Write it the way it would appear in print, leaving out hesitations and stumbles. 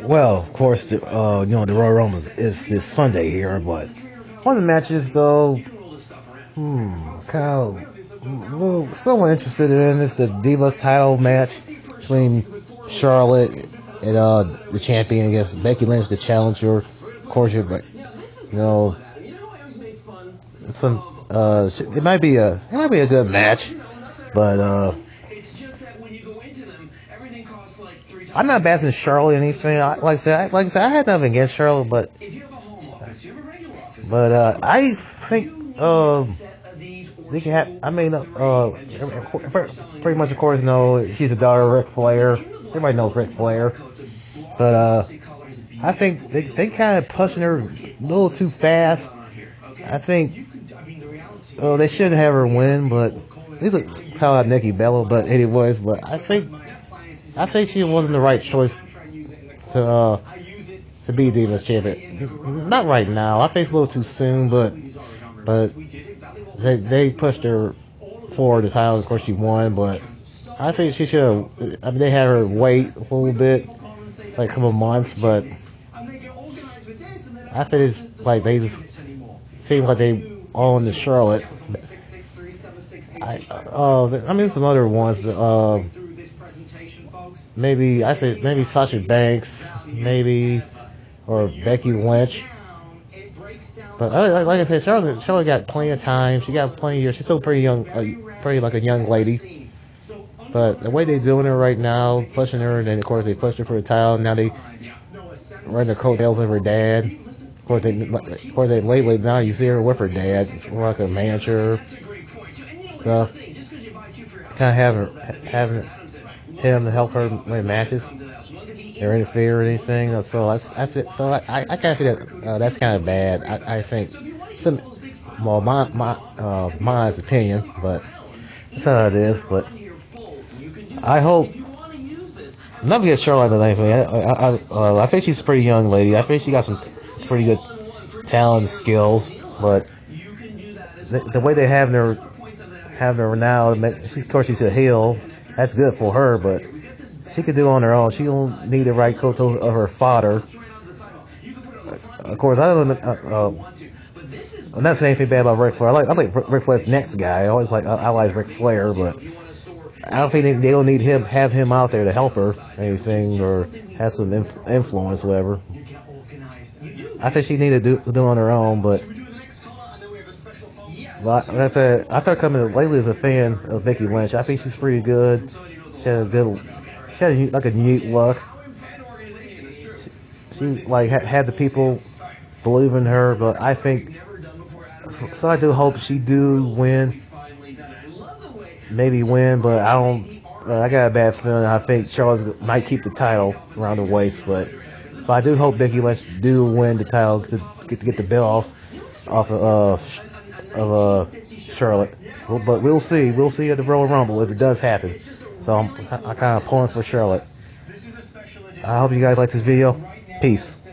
Well, of course, the Royal Rumble is this Sunday here, but one of the matches though, kind of somewhat interested in is the Divas Title match between Charlotte and the champion against Becky Lynch, the challenger. Of course, some it might be a good match, but I'm not bashing Charlotte or anything. Like I said, I had nothing against Charlotte, but I think they can have. I mean, pretty much, of course, know she's a daughter of Ric Flair. Everybody knows Ric Flair, but I think they kind of pushing her a little too fast. I think they should have her win, but these are call out Nikki Bella. But anyways, I think she wasn't the right choice to be Divas champion. Not right now. I think it's a little too soon, but they pushed her forward the title. Of course, she won, but I think she should have. I mean, they had her wait a little bit, like a couple months, but I think it's like they just seem like they own the Charlotte. I mean, some other ones. Maybe Sasha Banks, or Becky Lynch. But like I said, Charlotte got plenty of time. She got plenty of years. She's still pretty young, pretty like a young lady. But the way they're doing her right now, pushing her, and then of course they pushed her for the title. Now they run the coattails of her dad. Of course, they lately now you see her with her dad, like a manager stuff. Kind of having him to help her win matches or interfere or anything. So I kind of feel that that's kind of bad. I think my opinion, but that's how it is. But I hope nothing against Charlotte or anything. I think she's a pretty young lady. I think she got some pretty good talent and skills, but the way they having her now, of course she's a heel. That's good for her, but she could do it on her own. She don't need the right coach of her father. Of course, I'm not saying anything bad about Ric Flair. I like Ric Flair's next guy. I like Ric Flair, but I don't think they don't need have him out there to help her or anything, or have some influence, whatever. I think she needed to do it on her own, but like I said, I started coming lately as a fan of Becky Lynch. I think she's pretty good. She had a unique look. She like had the people believe in her, but I think so. I do hope she do win, maybe win, but I don't. I got a bad feeling. I think Charlotte might keep the title around her waist, but I do hope Becky Lynch do win the title to get the belt off of Charlotte. But we'll see. We'll see at the Royal Rumble if it does happen. So I'm kind of pulling for Charlotte. I hope you guys like this video. Peace.